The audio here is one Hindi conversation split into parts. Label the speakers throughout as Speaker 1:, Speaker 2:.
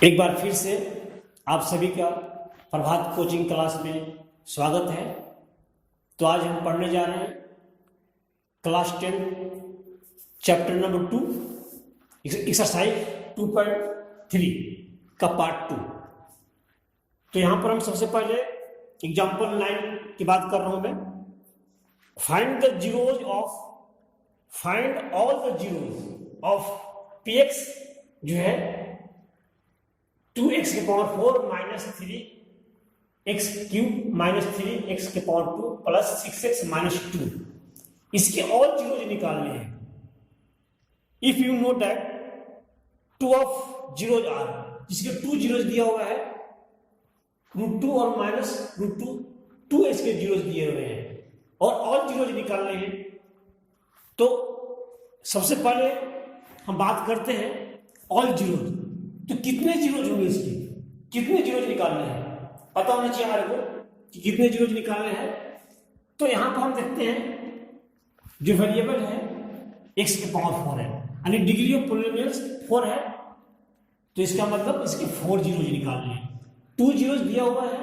Speaker 1: एक बार फिर से आप सभी का प्रभात कोचिंग क्लास में स्वागत है। तो आज हम पढ़ने जा रहे हैं क्लास 10 चैप्टर नंबर 2 एक्सरसाइज 2.3 का पार्ट 2। तो यहाँ पर हम सबसे पहले एग्जाम्पल 9 की बात कर रहा हूँ मैं। Find all the zeros of px जो है 2x के power 4 minus 3x cube minus 3x के पावर 2 प्लस 6x माइनस 2, इसके ऑल जीरोज निकालने हैं। If you know that two of zeros are, जिसके 2 जीरोज दिया हुआ है, √2 और माइनस √2 2x के जीरोज दिए हुए हैं और ऑल जीरोज निकालने हैं। तो सबसे पहले हम बात करते हैं ऑल जीरोज। तो कितने जीरोज होंगे, इसके कितने जीरोज निकालने हैं पता होना चाहिए हमारे को कि कितने जीरोज निकालने हैं। तो यहां पर हम देखते हैं जो वेरिएबल है x के पावर 4 है, यानी डिग्री ऑफ पॉलिनोमियल्स 4 है। तो इसका मतलब इसके 4 जीरोज निकालने हैं। 2 जीरोज दिया हुआ है,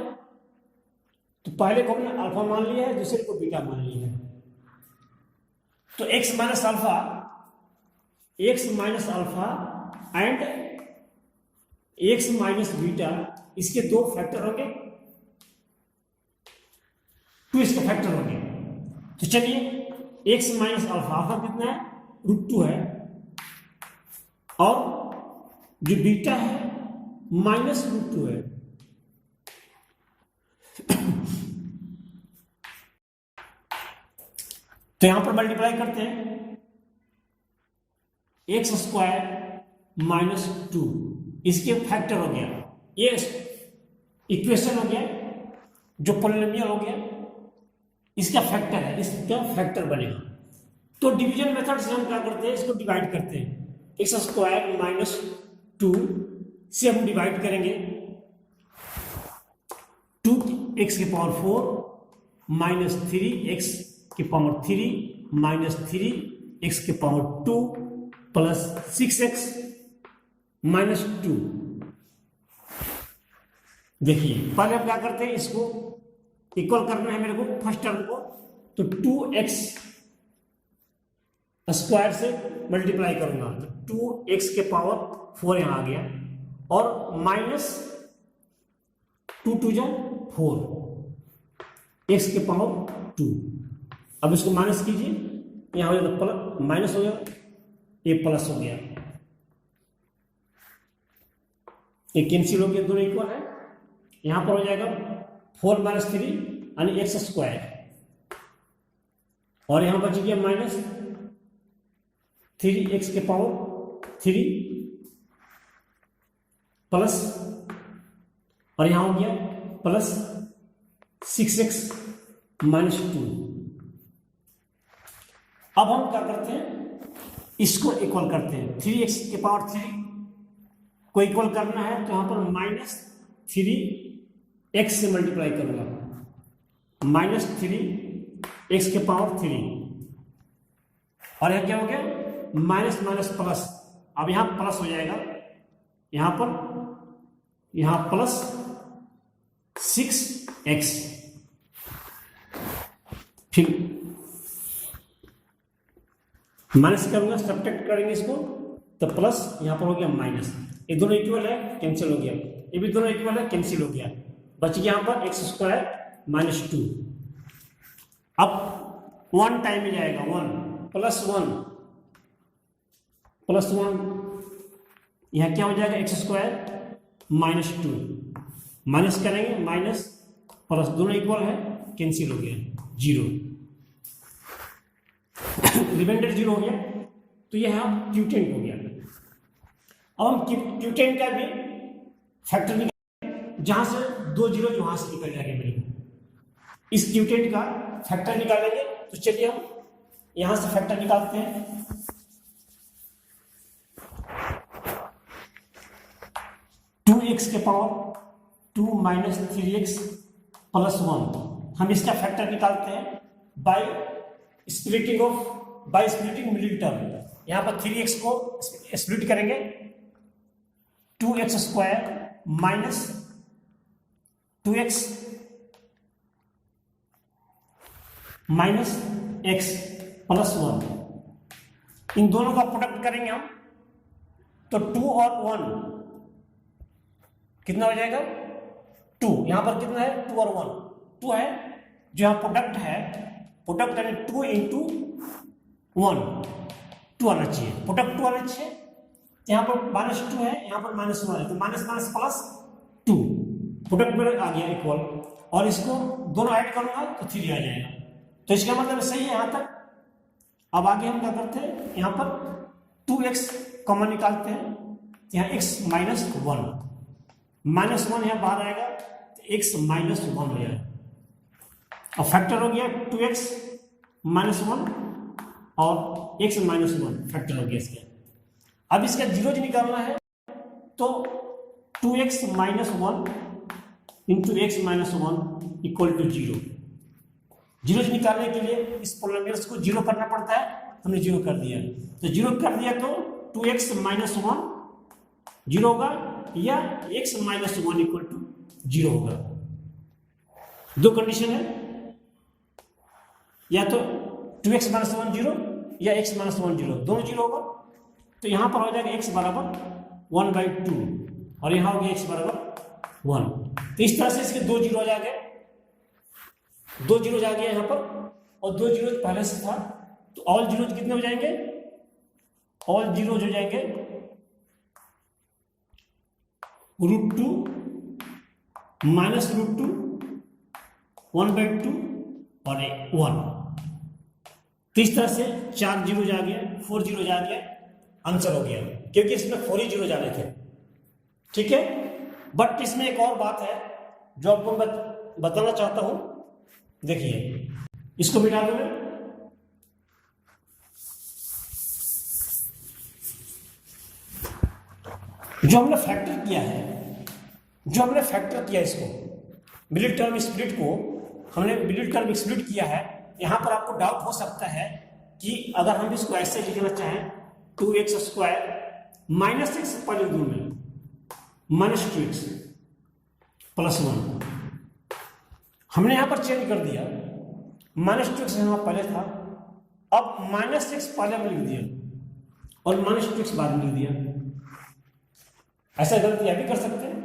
Speaker 1: तो पहले को हमने अल्फा मान लिया है, दूसरे को बीटा मान लिया है। तो x minus alpha and x minus beta, इसके 2 फैक्टर होंगे, 2 इसके फैक्टर होंगे। तो चलिए x माइनस अल्फा कितना है, √2 है, और जो बीटा है माइनस √2 है। तो यहां पर मल्टीप्लाई करते हैं, x² माइनस 2 इसके फैक्टर हो गया, ये इक्वेशन हो गया, जो पॉलिनोमियल हो गया इसका फैक्टर है, इसका फैक्टर बनेगा। तो डिवीजन मेथड से हम क्या करते हैं, इसको डिवाइड करते हैं। x² माइनस 2 से हम डिवाइड करेंगे 2x के पावर 4 माइनस 3x के पावर 3 माइनस 3x के पावर 2 प्लस 6x माइनस 2। देखिए पहले हम क्या करते हैं, इसको इक्वल करना है मेरे को फर्स्ट टर्म को। तो 2x स्क्वायर से मल्टीप्लाई करूंगा, तो 2x के पावर 4 यहां आ गया, और माइनस 2 2 जा 4 x के पावर 2। अब इसको माइनस कीजिए, यहां हो जाएगा प्लस, माइनस हो जाएगा, ये प्लस हो गया, ये कैंसिल हो गया, दोनों इक्वल है। यहां पर हो जाएगा 4 माइनस 3 यानी x², और यहां बच गया माइनस 3x के पावर 3 प्लस, और यहां हो गया प्लस 6x माइनस 2। अब हम क्या करते हैं, इसको इक्वल करते हैं। 3x के पावर 3 को इक्वल करना है, तो यहां पर माइनस 3x से मल्टीप्लाई करूंगा, माइनस 3x के पावर 3, और यहां क्या हो गया माइनस माइनस प्लस। अब यहां प्लस हो जाएगा, यहां प्लस 6x, फिर माइनस करूंगा, सब्ट्रैक्ट करेंगे इसको, तो प्लस, यहां पर हो गया माइनस, ये दोनों इक्वल है, कैंसिल हो गया, ये भी दोनों इक्वल है, कैंसिल हो गया, बच गया यहां पर x² माइनस 2। अब 1 टाइम में जाएगा, 1 प्लस 1 प्लस 1, यहां क्या हो जाएगा x² माइनस 2, माइनस करेंगे, माइनस प्लस, दोनों इक्वल है, कैंसिल हो गया, 0, रिमाइंडर 0 हो गया। तो यह क्यूटेंट हो गया। अब हम क्यूटेंट का भी फैक्टर निकालेंगे, जहां से 2 जीरो वहां से निकल जाएंगे मेरे को, इस क्यूटेंट का फैक्टर निकालेंगे। तो चलिए हम यहां से फैक्टर निकालते हैं। टू एक्स के पावर 2 माइनस 3x प्लस 1, हम इसका फैक्टर निकालते हैं बाय स्प्लिटिंग मिडिल टर्म। यहां पर 3x को स्प्लिट करेंगे 2x square minus 2x minus x plus 1, इन दोनों का प्रोडक्ट करेंगे हम तो 2 और 1 कितना हो जाएगा 2, यहां पर कितना है 2 और 1 2 है, जो यहां प्रोडक्ट है, प्रोडक्ट यानी 2 इंटू 1 2 आना चाहिए, प्रोडक्ट 2 आना चाहिए, यहाँ पर -2 है, यहाँ पर -1 है, तो माइनस माइनस प्लस 2, प्रोडक्ट में आ गया इक्वल, और इसको दोनों ऐड करूंगा तो 3 आ जाएगा, तो इसका मतलब सही है यहाँ तक। अब आगे हम क्या करते हैं, यहाँ पर 2x कॉमन निकालते हैं, यहाँ x -1 -1 यहाँ बाहर आएगा तो x -1 हो जाएगा, और फैक्टर हो गया 2x -1 और x -1 फैक्टर हो गया इसका। अब इसका जीरो निकालना है तो 2x -1 into x -1 equal to 0, zero निकालने के लिए इस पॉलिनोमियल्स को जीरो करना पड़ता है, हमने जीरो कर दिया, तो जीरो कर दिया तो 2x -1 जीरो होगा या x -1 इक्वल टू 0 होगा। दो कंडीशन है, या तो 2x -1 0 या x -1 0, दोनों जीरो होगा, तो यहां पर हो जाएगा x बराबर 1/2 और यहां हो गया x बराबर 1, तो इस तरह से इसके दो जीरो आ गए, दो जीरो आ गया यहाँ पर, और दो जीरो पहले से था, तो ऑल जीरो कितने हो जाएंगे, ऑल जीरो हो जाएंगे √2 -√2 1/2 और 1, तो इस तरह से 4 जीरो आ गया, 4 जीरो आ गया, आंसर हो गया, क्योंकि इसमें 4 ही जीरो जाने थे, ठीक है। बट इसमें एक और बात है जो आपको मैं बताना चाहता हूं, देखिए इसको मिटा दो, जो हमने फैक्टर किया है, जो हमने फैक्टर किया इसको मिडिल टर्म स्प्लिट को हमने मिडिल टर्म स्प्लिट किया है, यहां पर आपको डाउट हो सकता है कि अगर हम इसको ऐसे लिखना चाहें 2x स्क्वायर -x पहले दो में -2x प्लस 1, हमने यहां पर चेंज कर दिया, -2x यहां पहले था, अब -x पहले में लिख दिया और -2x बाद में लिख दिया, ऐसा गलती भी कर सकते हैं,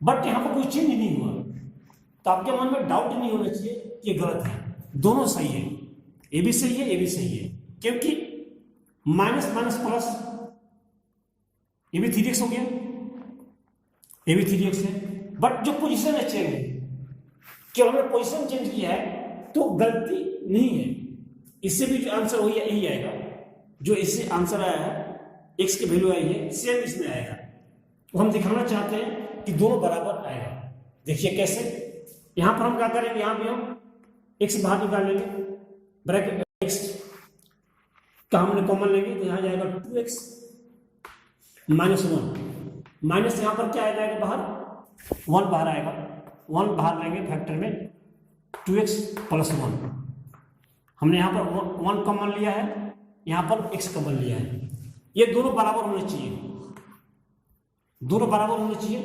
Speaker 1: बट यहां पर कोई चेंज नहीं हुआ, तो आपके मन में डाउट नहीं होना चाहिए कि ये गलत है, दोनों सही है, ये भी सही है, ये भी सही है, क्योंकि माइनस माइनस प्लस, ये भी 3x हो गया, ये भी 3x है, बट जो पोजीशन है चेंज, केवल हमने पोजीशन चेंज किया है तो गलती नहीं है, इससे भी जो आंसर हो यही आएगा, जो इससे आंसर आया है x की वैल्यू आई है सेम इसमें आएगा, तो हम दिखाना चाहते हैं कि दोनों बराबर आएगा। देखिए कैसे, यहां पर हम क्या करेंगे, यहां भी हम x बाहर निकाल लेंगे, ब्रैकेट x का हमने कॉमन लेंगे, तो यहां जाएगा 2x -1 माइनस, यहां पर क्या आ जाएगा बाहर, 1 बाहर आएगा, 1 बाहर लेंगे फैक्टर में, 2x प्लस 1, हमने यहां पर 1 कॉमन लिया है, यहां पर x कॉमन लिया है, ये दोनों बराबर होने चाहिए, दोनों बराबर होने चाहिए,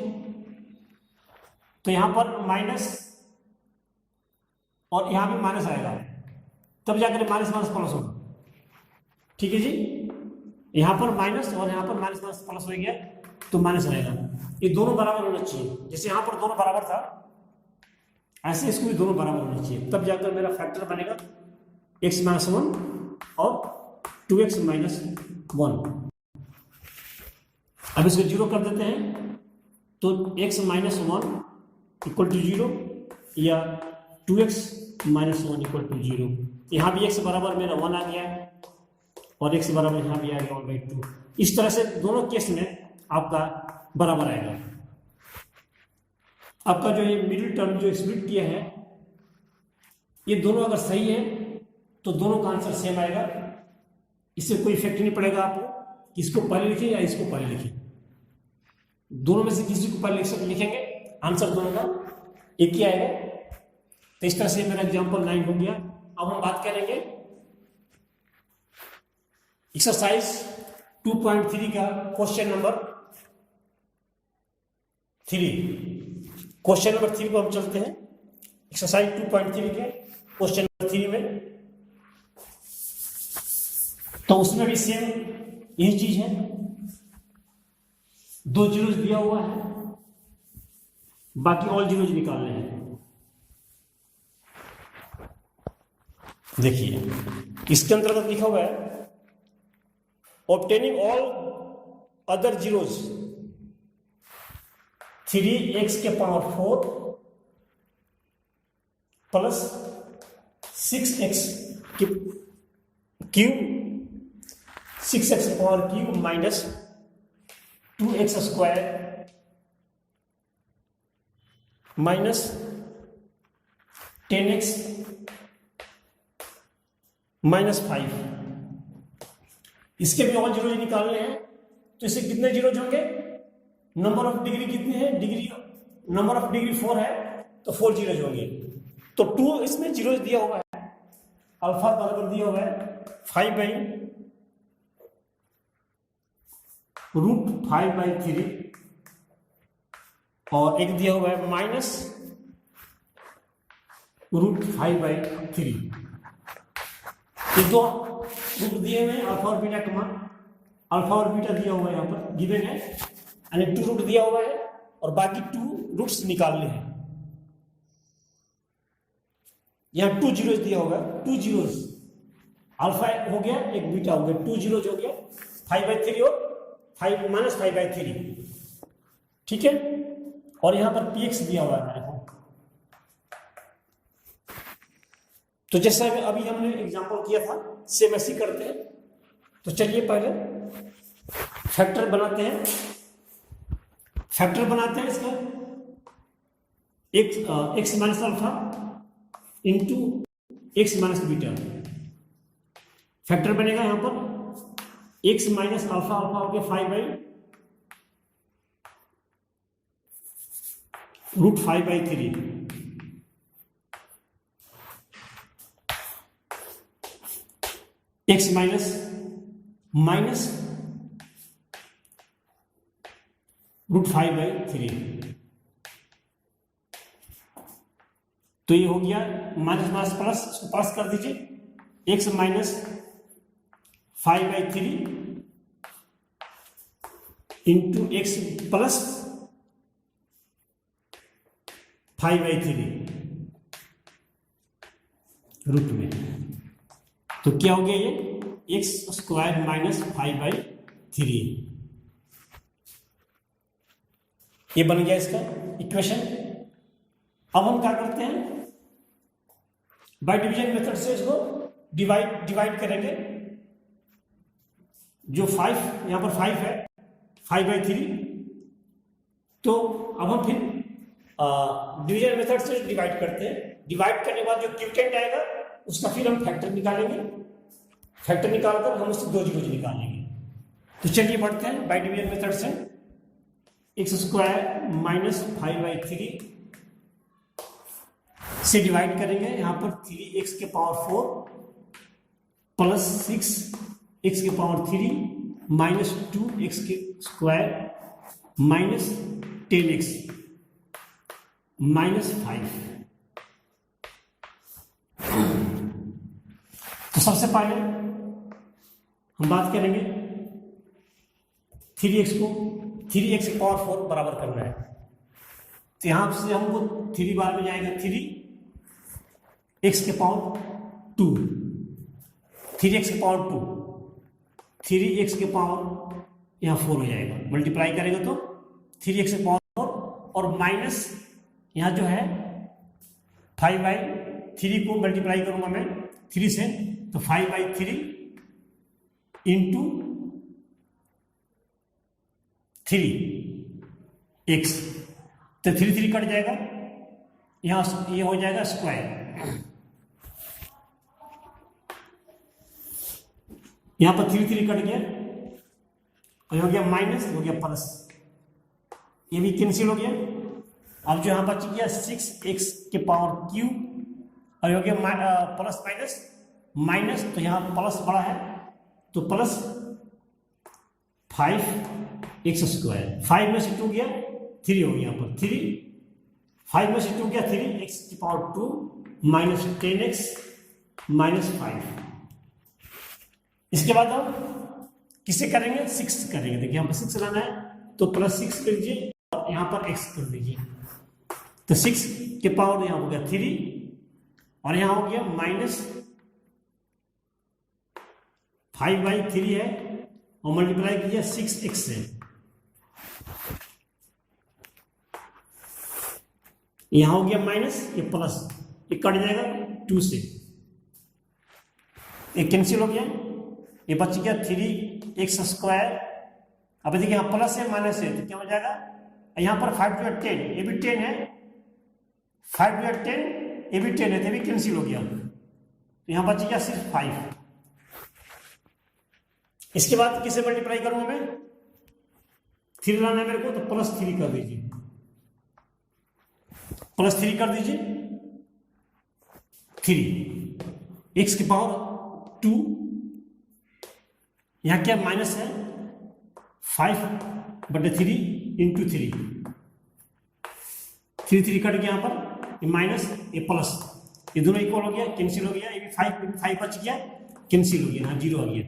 Speaker 1: तो यहां पर माइनस और यहां भी माइनस आएगा, तब जाकर माइनस माइनस प्लस होगा, ठीक है जी, यहां पर माइनस और यहां पर माइनस माइनस प्लस हो गया तो माइनस आएगा, ये दोनों बराबर होना चाहिए, जैसे यहां पर दोनों बराबर था ऐसे इसको भी दोनों बराबर होना चाहिए, तब जाकर मेरा फैक्टर बनेगा x -1 और 2x -1। अब इसको जीरो कर देते हैं तो x -1 इक्वल टू 0 या 2x -1 इक्वल टू 0, यहाँ भी x बराबर मेरा 1 आ गया और x बराबर यहाँ भी आ गया 1/2, इस तरह से दोनों केस में आपका बराबर आएगा। आपका जो ये मिडिल टर्म जो स्प्लिट किया है, ये दोनों अगर सही है तो दोनों का आंसर सेम आएगा, इससे कोई इफेक्ट नहीं पड़ेगा आपको कि इसको पहले लिखिए या इसको पहले लिखिए, दोनों में से किसी को पहले लिखेंगे आंसर दोनों का एक ही आएगा। तो इस तरह से मेरा एग्जांपल 9 हो गया। अब हम बात करेंगे एक्सरसाइज 2.3 का क्वेश्चन नंबर 3। क्वेश्चन नंबर 3 को हम चलते हैं, एक्सरसाइज 2.3 के क्वेश्चन नंबर 3 में। तो उसमें भी सेम यही चीज है, 2 जीरोज दिया हुआ है, बाकी ऑल जीरोज निकालने हैं। देखिए इसके अंतर्गत लिखा हुआ है obtaining all other zeros 3x के power 4 plus 6x cube 6x power cube minus 2x square minus 10x minus 5। इसके भी ऑल जीरो निकालने हैं, तो इससे कितने जीरोज होंगे? नंबर ऑफ डिग्री कितनी है? डिग्री नंबर ऑफ डिग्री 4 है, तो 4 जीरोज होंगे। तो 2 इसमें जीरोज दिया हुआ है, अल्फा बराबर दिया हुआ है 5/√5/3 और एक दिया हुआ है माइनस √5/3। ये दो रूट दिए हुए हैं, अल्फा और बीटा का मान, अल्फा और बीटा दिया हुआ है यहाँ पर गिवन है, यानी 2 रूट दिया हुआ है और बाकी 2 रूट्स निकालने हैं। यहाँ 2 जीरोज दिया होगा, 2 जीरोज, अल्फा हो गया, एक बीटा हो गया, 2 जीरोज हो गया 5/3 और 5 माइनस 5/3, ठीक है। और यहाँ पर px दिया हुआ है। तो जैसा अभी हमने एग्जांपल किया था, सेम ऐसे करते हैं। तो चलिए पहले फैक्टर बनाते हैं। इसका x minus alpha into x minus beta factor बनेगा। यहां पर x माइनस अल्फा हो गया 5/√5/3 x माइनस √5/3। तो ये हो गया माइनस माइनस प्लस, इसको प्लस कर दीजिए, x minus 5/3 into x plus 5/3 root में। तो क्या हो गया ये x स्क्वायर माइनस 5/3, ये बन गया इसका इक्वेशन। अब हम क्या करते हैं, बाय डिवीजन मेथड से इसको डिवाइड करेंगे। जो 5 यहां पर 5 है, 5/3, तो अब हम फिर डिवीजन मेथड से डिवाइड करते हैं। डिवाइड करने के बाद जो क्यूटेंट आएगा उसका फिर हम फैक्टर निकालेंगे, फैक्टर निकालकर हम उससे 2 जीरोज निकालेंगे। तो चलिए बढ़ते हैं बाय डिवीजन मेथड से। x स्क्वायर माइनस 5/3 से डिवाइड करेंगे, यहां पर 3x के पावर 4 प्लस 6x के पावर 3 माइनस 2x के स्क्वायर माइनस 10x माइनस 5। तो सबसे पहले हम बात करेंगे 3x को, 3x के पावर 4 बराबर करना है। तो यहां से हमको 3 बार में जाएगा 3x के पावर 2, 3x के पावर 2, 3x के पावर यहाँ 4 हो जाएगा, मल्टीप्लाई करेंगे तो 3x के पावर 4 और माइनस यहाँ जो है 5/3 को मल्टीप्लाई करूंगा मैं 3 से, तो 5/3 इंटू 3x, तो 3 कट जाएगा, यहाँ ये हो जाएगा स्क्वायर, यहाँ पर 3 कट गया और हो गया माइनस, हो गया प्लस, ये भी कैंसिल हो गया। अब जो यहाँ बच गया 6x के पावर क्यूब और हो गया प्लस माइनस, तो यहाँ प्लस बड़ा है तो प्लस 5x स्क्वायर, 5 में से 2 गया 3 हो गया यहाँ पर 3, 5 में से 2 क्या 3, एक्स की पावर 2 माइनस 10x माइनस 5। इसके बाद हम किसे करेंगे, 6 करेंगे। देखिए यहाँ पर 6 लाना है तो प्लस 6 कर दीजिए और यहाँ पर x कर दीजिए। तो 6 के पावर यहाँ हो गया 3 और यहाँ हो गया माइनस 5/3 है और मल्टीप्लाई किया 6x से। यहां हो गया माइनस, ये प्लस, ये कट जाएगा 2 से, ये कैंसिल हो गया, ये बच गया 3x²। अब देखिए यहाँ प्लस है माइनस है तो क्या हो जाएगा, यहाँ पर 5 × 10 ये भी 10 है, 5 × 10 ये भी 10 है तो भी कैंसिल हो गया, तो यहाँ बच गया सिर्फ 5। इसके बाद किसे मल्टीप्लाई करूंगा मैं, 3 लाना है मेरे को तो प्लस 3 कर दीजिए, प्लस 3 कर दीजिए 3 x की पावर 2, यहां क्या माइनस है 5/3 × 3, 3 कट गया, यहां पर ये माइनस ये प्लस, ये दोनों इक्वल हो गया, कैंसिल हो गया, ये भी 5 बच गया, कैंसिल हो गया, यहाँ 0 आ गया।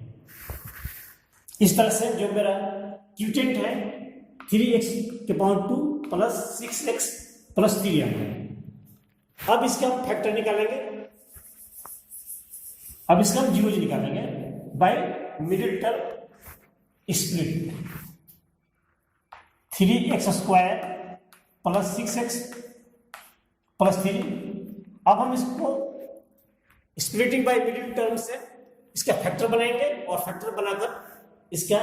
Speaker 1: इस तरह से जो मेरा क्यूटेंट है 3x के पावर 2 प्लस 6x प्लस 3 आ गया। अब इसका हम फैक्टर निकालेंगे, अब इसका हम जीरोज निकालेंगे by middle term split. 3x² plus 6x plus 3। अब हम इसको स्प्लिटिंग बाय मिडिल टर्म से इसका फैक्टर बनाएंगे और फैक्टर बनाकर इसका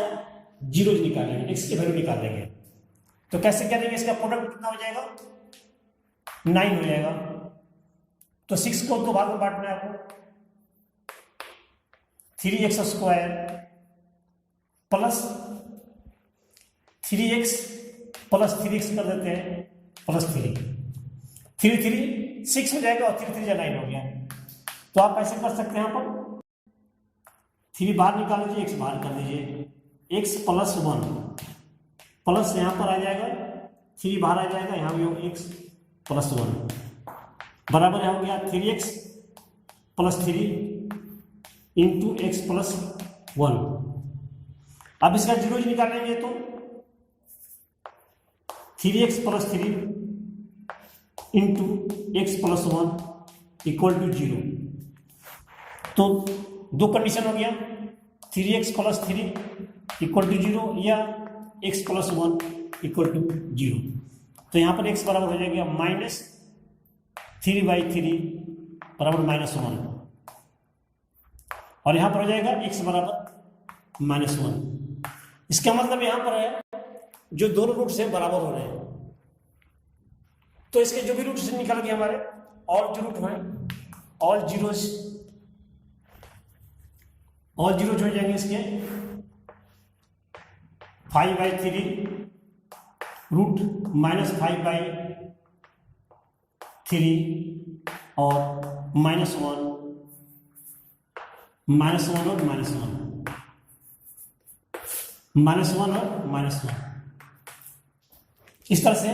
Speaker 1: जीरोज निकालेंगे, x की वैल्यू निकालेंगे। तो कैसे करेंगे, इसका प्रोडक्ट कितना हो जाएगा 9 हो जाएगा। तो 6 को 2 भाग में बांटना है आपको, 3x² plus 3x plus 3x कर देते हैं प्लस 3, 3 6 हो जाएगा और 3 9 हो गया। तो आप ऐसे कर सकते हैं, यहाँ पर 3 बाहर निकाल लीजिए, x बाहर कर दीजिए, x प्लस 1 प्लस यहाँ पर आ जाएगा, 3 बाहर आ जाएगा, यहाँ भी हो x प्लस 1 बराबर हो गया 3x plus 3 into x plus 1। अब इसका जीरोज निकालेंगे तो 3x plus 3 into x plus 1 equal to 0। तो दो कंडीशन हो गया, 3x प्लस 3 इक्वल टू 0 या x प्लस 1 इक्वल टू 0। तो यहाँ पर x बराबर हो जाएगा माइनस 3/3 बराबर -1 और यहाँ पर हो जाएगा x बराबर -1। इसका मतलब यहाँ पर है जो दोनों रूट से बराबर हो रहे हैं, तो इसके जो भी रूट से निकल गए हमारे और जो रूट हैं ऑल जीरोज हो जाएंगे इसके 5/3 रूट -5/3 और -1 और -1। इस तरह से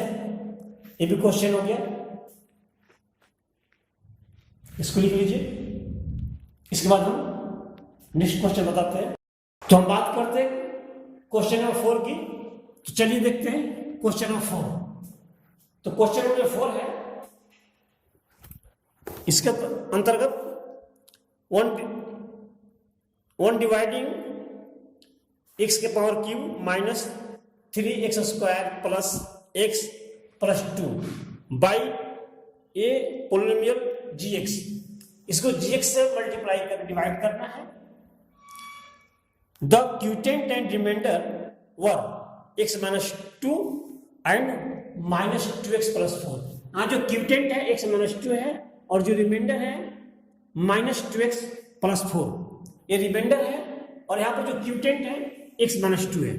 Speaker 1: ये भी क्वेश्चन हो गया, इसको लिख लीजिए। इसके बाद हम नेक्स्ट क्वेश्चन बताते हैं। तो हम बात करते हैं क्वेश्चन नंबर 4 की। तो चलिए देखते हैं क्वेश्चन नंबर 4। तो क्वेश्चन नंबर 4 है, इसके अंतर्गत 1 डिवाइडिंग x के power cube minus 3x² plus x plus 2 by a polynomial gx। इसको gx से मल्टीप्लाई कर डिवाइड करना है। The quotient and remainder were x -2 and -2x plus 4। हाँ, जो क्यूटेंट है x -2 है और जो रिमाइंडर है -2x प्लस 4, ये रिमाइंडर है और यहाँ पर जो क्यूटेंट है x -2 है।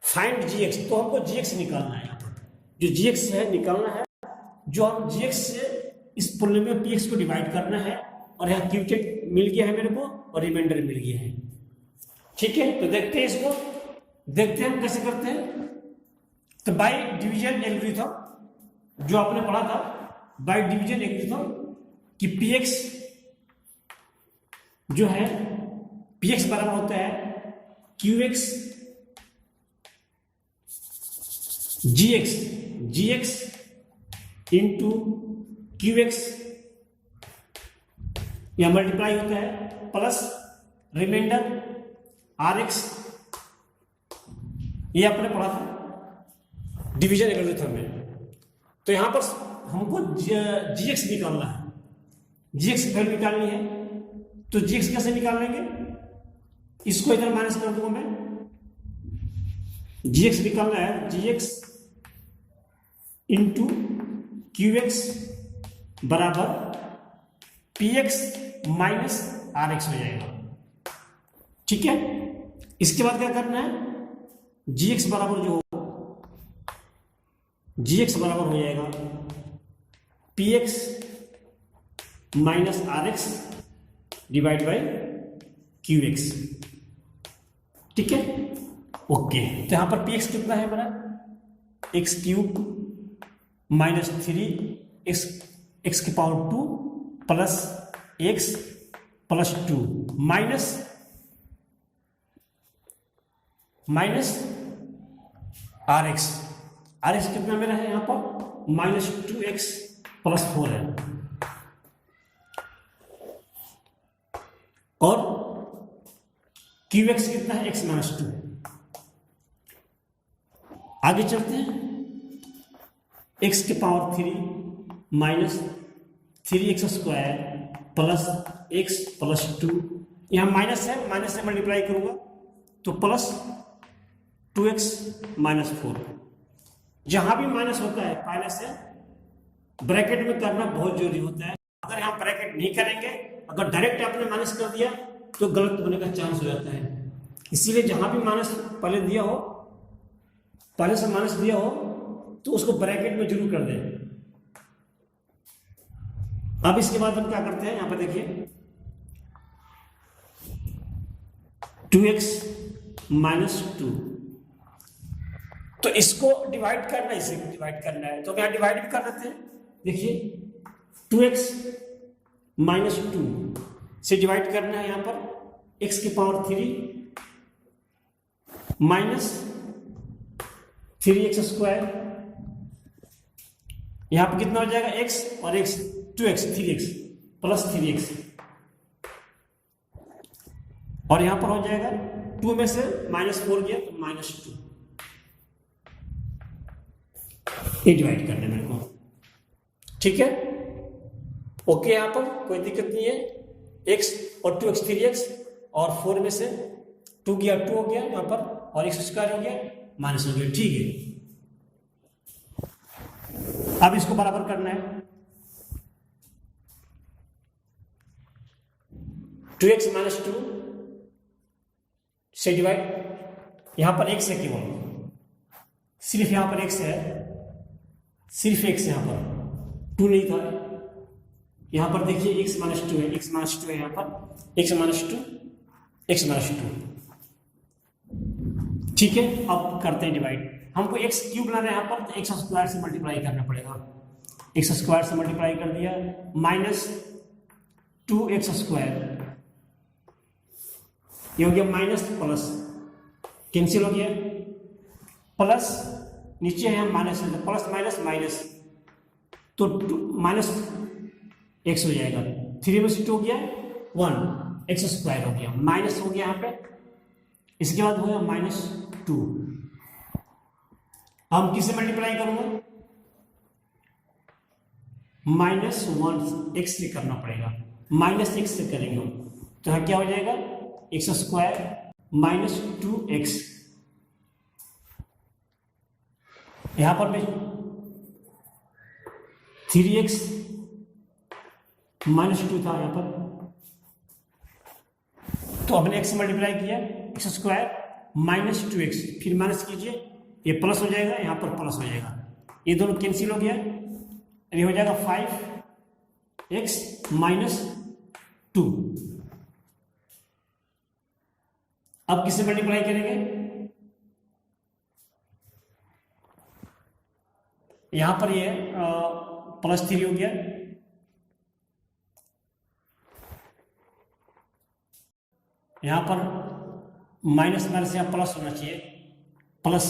Speaker 1: फाइंड gx, तो हमको gx निकालना है, जो gx है निकालना है, जो हम gx से इस पोलिनोमियल px को डिवाइड करना है और यहाँ क्यूटेंट मिल गया है मेरे को और रिमाइंडर मिल गया है। ठीक है, तो देखते हैं इसको, देखते हैं हम कैसे करते हैं। तो बाय डिवीजन एल्गोरिथम जो आपने पढ़ा था, बाय डिवीजन एल्गोरिथम कि px जो है px बराबर होता है qx gx इंटू qx, या मल्टीप्लाई होता है प्लस रिमाइंडर rx, ये आपने पढ़ा था डिवीजन एल्गोरिथम में। तो यहां पर हमको gx निकालना है, gx की वैल्यू निकालनी है। तो gx कैसे निकाल लेंगे, इसको इधर माइनस कर दूंगा मैं। gx निकालना है, gx इंटू qx बराबर px माइनस rx हो जाएगा। ठीक है, इसके बाद क्या करना है, gx बराबर हो जाएगा px minus rx divide by qx। ठीक है, ओके। तो यहां पर px कितना है हमारा, एक्स क्यूब माइनस 3x की power 2 plus x plus 2 minus rx कितना मेरा है यहां पर माइनस 2x प्लस 4 है, और qx कितना है x माइनस 2। आगे चलते हैं, x की power 3 minus 3x square plus x plus 2, यहां माइनस है, माइनस से मल्टीप्लाई करूंगा तो प्लस 2x माइनस 4। जहां भी माइनस होता है पहले से ब्रैकेट में करना बहुत जरूरी होता है। अगर यहां ब्रैकेट नहीं करेंगे, अगर डायरेक्ट आपने माइनस कर दिया तो गलत होने का चांस हो जाता है। इसीलिए जहां भी माइनस पहले दिया हो, पहले से माइनस दिया हो तो उसको ब्रैकेट में जरूर कर दें। अब इसके बाद हम क्या करते हैं, यहां पर देखिए 2x माइनस 2, तो इसको डिवाइड करना है, इसे डिवाइड करना है, तो यहां डिवाइड भी कर देते हैं। देखिए 2x माइनस 2 से डिवाइड करना है, यहां पर x की पावर 3 माइनस 3x स्क्वायर, यहां पर कितना हो जाएगा x और x 2x 3x plus 3x, और यहां पर हो जाएगा 2 में से माइनस 4 गया तो माइनस 2। ये डिवाइड करना है मेरे को। ठीक है, ओके, यहां पर कोई दिक्कत नहीं है। x और 2x 3x और 4 में से 2 गया 2 हो गया यहां पर, और x स्क्वायर हो गया माइनस हो गया। ठीक है, अब इसको बराबर करना है, 2x माइनस 2 से डिवाइड, यहां पर x है केवल, सिर्फ यहां पर x है, सिर्फ x यहां पर 2 नहीं था। यहां पर देखिए x माइनस 2 है, x माइनस 2 है यहां पर, x माइनस 2 x माइनस 2। ठीक है, अब करते हैं डिवाइड। हमको x क्यूब लाना है यहां पर, तो x स्क्वायर से मल्टीप्लाई करना पड़ेगा। x स्क्वायर से मल्टीप्लाई कर दिया, माइनस 2x स्क्वायर, ये हो गया माइनस प्लस, कैंसिल हो गया, प्लस नीचे है माइनस है, प्लस माइनस माइनस, तो माइनस x हो जाएगा, 3 में से 2 हो गया 1, x स्क्वायर हो गया, माइनस हो गया यहाँ पे। इसके बाद हो गया माइनस 2। हम किससे मल्टीप्लाई करूंगा, माइनस 1 x से करना पड़ेगा, माइनस x से करेंगे हम, तो यहाँ क्या हो जाएगा x स्क्वायर माइनस 2x, यहां पर भी 3x माइनस 2 था यहां पर, तो हमने x से मल्टीप्लाई किया, x स्क्वायर माइनस 2x, फिर माइनस कीजिए, ये प्लस हो जाएगा, यहां पर प्लस हो जाएगा, ये दोनों कैंसिल हो गया, ये हो जाएगा 5x माइनस 2। अब किससे मल्टीप्लाई करेंगे, यहां पर ये +3 हो गया, यहां पर माइनस माइनस यहाँ प्लस होना चाहिए, प्लस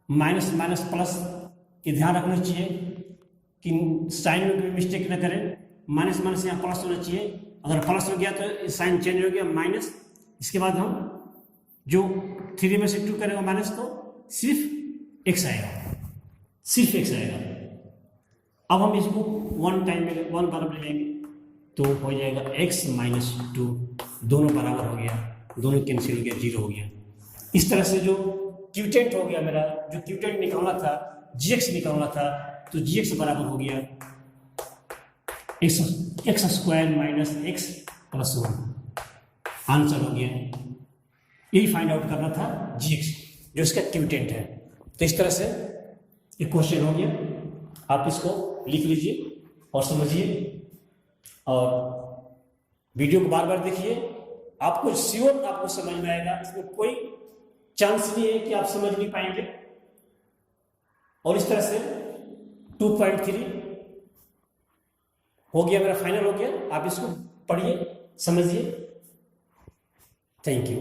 Speaker 1: माइनस माइनस प्लस, ये ध्यान रखना चाहिए कि साइन में कोई मिस्टेक न करें। माइनस माइनस यहाँ प्लस होना चाहिए, अगर प्लस हो गया तो साइन चेंज हो गया माइनस। इसके बाद हम जो 3 में से 2 करेंगे माइनस तो सिर्फ x आएगा, सिर्फ x आएगा। अब हम इसको 1 टाइम में 1 बराबर लेंगे तो हो जाएगा x माइनस 2, दोनों बराबर हो गया, दोनों कैंसिल हो गया, 0 हो गया। इस तरह से जो क्यूटेंट हो गया मेरा, जो क्यूटेंट निकालना था, gx निकालना था, तो gx बराबर हो गया x square minus x plus 1, answer हो गया। यही फाइंड आउट करना था gx, जो इसका क्यूटेंट है। तो इस तरह से एक क्वेश्चन हो गया, आप इसको लिख लीजिए और समझिए, और वीडियो को बार बार देखिए, आपको श्योर आपको समझ में आएगा, इसमें कोई चांस नहीं है कि आप समझ नहीं पाएंगे। और इस तरह से 2.3 हो गया, मेरा फाइनल हो गया। आप इसको पढ़िए, समझिए। Thank you.